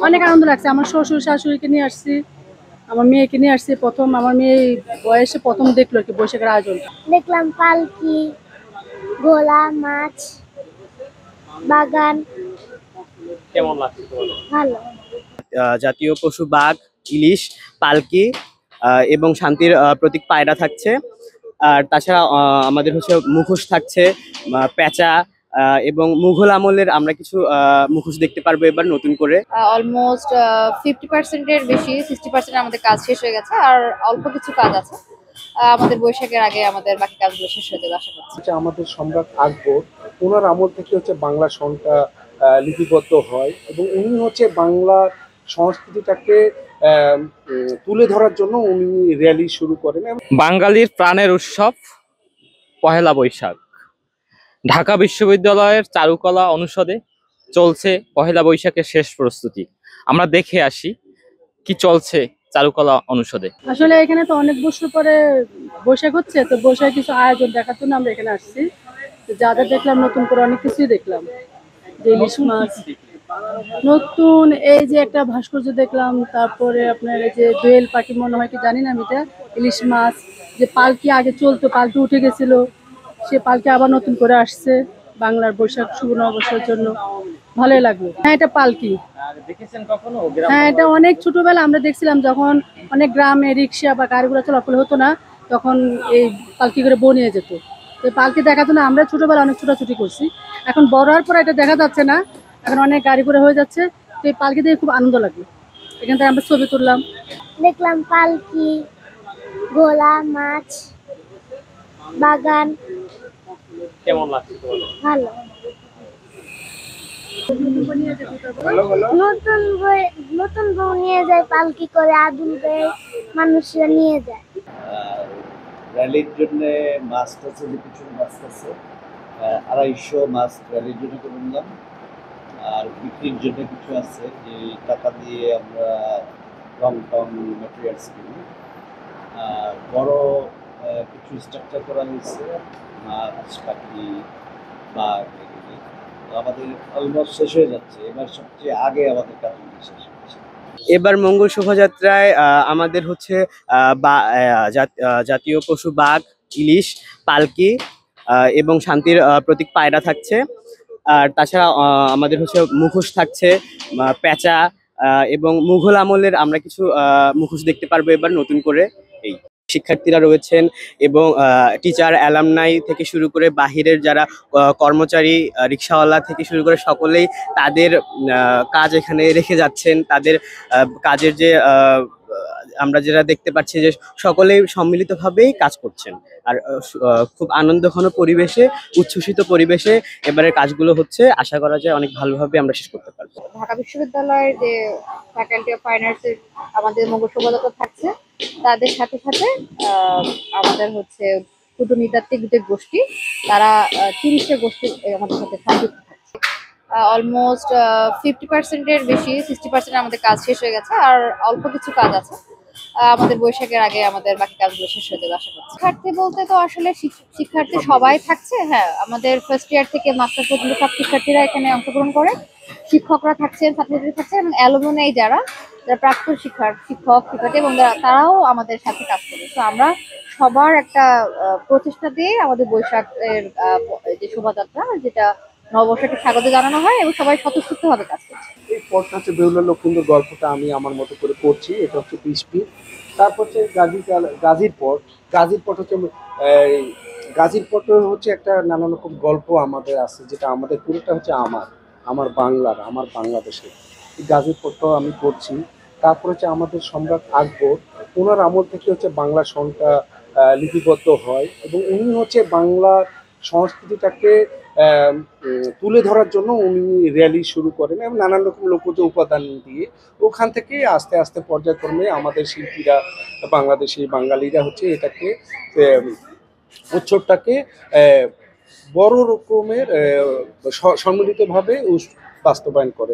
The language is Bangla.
অনেক আনন্দ লাগছে। আমার শ্বশুর শাশুড়িকে নিয়ে আসছি, আমার মেয়েকে নিয়ে আসছি। প্রথম আমার মেয়ে বয়সে প্রথম দেখলো আর কি বৈশাখের আয়োজন। দেখলাম পালকি, গোলা, মাছ, বাগান। কেমন লাগছে তোমাদের? ভালো। জাতীয় পশু বাঘ, ইলিশ, পালকি এবং শান্তির প্রতীক পায়রা থাকছে। আর তাছাড়া আমাদের হচ্ছে মুখোশ থাকছে, পেঁচা এবং মুঘল আমলের আমরা কিছু মুখোশ দেখতে পারবো এবার নতুন করে। অলমোস্ট 50%-এর বেশি, 60% আমাদের কাজ শেষ হয়ে গেছে, আর অল্প কিছু কাজ আছে। আমাদের বৈশাখের আগে আমাদের বাকি কাজগুলো শেষ হয়ে যাবে আশা করছি। হচ্ছে আমাদের সম্রাট আকবর, ওনার আমল থেকে হচ্ছে বাংলা সনটা লিপিবদ্ধ হয় এবং উনি হচ্ছে বাংলার সংস্কৃতিটাকে তুলে ধরার জন্য উনি র্যালি শুরু করেন। বাঙালির প্রাণের উৎসব পহেলা বৈশাখ। ঢাকা বিশ্ববিদ্যালয়ের চারুকলা অনুষদে চলছে পহেলা বৈশাখের শেষ প্রস্তুতি। আমরা দেখে আসি কি চলছে চারুকলা অনুষদে। আসলে এখানে তো অনেক বছর পরে বৈশাখ হচ্ছে, তো বৈশাখ কিছু আয়োজন দেখার জন্য আমরা এখানে আসছি। তো যা যা দেখলাম, নতুন করে অনেক কিছুই দেখলাম। যে ইলিশ মাছ নতুন, এই যে একটা ভাস্কর্য দেখলাম, তারপরে আপনার এই যে দোয়েল পাখি মনে হয় কি জানি না আমি, এটা ইলিশ মাছ, যে পালকি আগে চলতো, পালকি উঠে গেছিল, সে পালকি আবার নতুন করে আসছে বাংলার বৈশাখ শুভ নববর্ষের জন্য। ভালোই লাগলো। হ্যাঁ, এটা পালকি। দেখেছেন কখনো? হ্যাঁ, এটা অনেক ছোটবেলা আমরা দেখছিলাম, যখন অনেক গ্রামে রিক্সা বা গাড়িগুলো চলাফল হতো না, তখন এই পালকি করে বনিয়ে যেত। তো এই পালকি দেখার জন্য আমরা ছোটবেলা অনেক ছোটাছুটি করছি। এখন বড় হওয়ার পর এটা দেখা যাচ্ছে না, এখন অনেক গাড়ি করে হয়ে যাচ্ছে। তো এই পালকি দেখে খুব আনন্দ লাগে। এখান থেকে আমরা ছবি তুললাম। দেখলাম পালকি, গোলা, মাছ, বাগান। কেমন লাগছে তোমাদের? ভালো। নতুন বউ নিয়ে যায় পালকি করে, আদুল গায়ে মানুষরা নিয়ে যায়। র্যালির জন্য মাছ আছে, কিছু মাছ আছে, 250 মাছ র্যালির জন্য করে নিলাম। আর বিক্রির জন্য কিছু আছে, যে টাকা দিয়ে আমরা রং টং ম্যাটেরিয়ালস কিনি। আর বড় কিছু স্ট্রাকচার করা হয়েছে, মাছ, পাখি, বাঘ এগুলি। তো আমাদের অলমোস্ট শেষ হয়ে যাচ্ছে, এবার সবচেয়ে আগে আমাদের কাজগুলি শেষ হচ্ছে। এবার মঙ্গল শোভাযাত্রায় আমাদের হচ্ছে জাতীয় পশু বাঘ, ইলিশ, পালকি এবং শান্তির প্রতীক পায়রা থাকছে। আর তাছাড়া আমাদের হচ্ছে মুখোশ থাকছে, পেঁচা এবং মুঘল আমলের আমরা কিছু মুখোশ দেখতে পারবো এবার নতুন করে। এই শিক্ষার্থীরা রয়েছেন এবং টিচার, অ্যালামনাই থেকে শুরু করে বাহিরের যারা কর্মচারী, রিক্সাওয়ালা থেকে শুরু করে সকলেই তাদের কাজ এখানে রেখে যাচ্ছেন। তাদের কাজের যে আমরা যেটা দেখতে পাচ্ছি যে সকলেই সম্মিলিতভাবেই কাজ করছেন। আর খুব আনন্দঘন পরিবেশে, উচ্ছ্বসিত পরিবেশে এবারের কাজগুলো হচ্ছে। আশা করা যায় অনেক ভালোভাবে আমরা শেষ করতে পারবো। ঢাকা বিশ্ববিদ্যালয়ের যে ফ্যাকাল্টি অফ ফাইন আর্টসের আমাদের মঙ্গল শোভাযাত্রা থাকছে, তাদের সাথে সাথে আমাদের হচ্ছে ক্ষুদ্র নৃতাত্ত্বিক যে গোষ্ঠী, তারা 30টা গোষ্ঠী আমাদের সাথে সংযুক্ত থাকছে। অলমোস্ট 50%-এর বেশি, 60% আমাদের কাজ শেষ হয়ে গেছে, আর অল্প কিছু কাজ আছে। আমাদের বৈশাখের আগে আমাদের বাকি কাজগুলো শেষ হয়ে যাবে আশা করছি। শিক্ষার্থী বলতে তো আসলে শিক্ষার্থী সবাই থাকছে। হ্যাঁ, আমাদের ফার্স্ট ইয়ার থেকে মাস্টার পর্যন্ত সব শিক্ষার্থীরা এখানে অংশগ্রহণ করে। শিক্ষকরা থাকছেন, ছাত্রছাত্রী থাকছে, এবং অ্যালুমনাই যারা প্রাক্তন শিক্ষক শিক্ষার্থী, এবং তারাও আমাদের সাথে কাজ করে। তো আমরা সবার একটা প্রচেষ্টা দিয়ে আমাদের বৈশাখের যে শোভাযাত্রা, যেটা নববর্ষকে স্বাগত জানানো হয়, এবং সবাই স্বতঃস্ফূর্তভাবে কাজ করছে। এই পথটা হচ্ছে বেহুলা লক্ষিন্দর গল্পটা আমি আমার মতো করে করছি। এটা হচ্ছে 20 ফিট। তারপর হচ্ছে গাজীর পট। গাজীর পট হচ্ছে এই গাজীর পটে হচ্ছে একটা নানা রকম গল্প আমাদের আছে, যেটা আমাদের পুরোটা হচ্ছে আমার বাংলার, আমার বাংলাদেশের। এই গাজীর পটটাও আমি করছি। তারপর হচ্ছে আমাদের সম্রাট আকবর, ওনার আমল থেকে হচ্ছে বাংলা সনটা লিপিবদ্ধ হয় এবং উনি হচ্ছে বাংলার সংস্কৃতিটাকে তুলে ধরার জন্য উনি র্যালি শুরু করেন এবং নানান রকম লোকজ উপাদান দিয়ে। ওখান থেকে আস্তে আস্তে পর্যায়ক্রমে আমাদের শিল্পীরা, বাংলাদেশি বাঙালিরা হচ্ছে এটাকে উৎসবটাকে বড় রকমের সম্মিলিতভাবে বাস্তবায়ন করে।